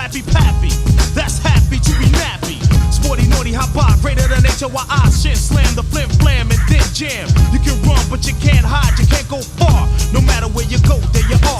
slappy pappy. That's happy to be nappy. Sporty, naughty, hot pop, greater than nature. While I shit slam the flim flam and then jam. You can run, but you can't hide. You can't go far. No matter where you go, there you are.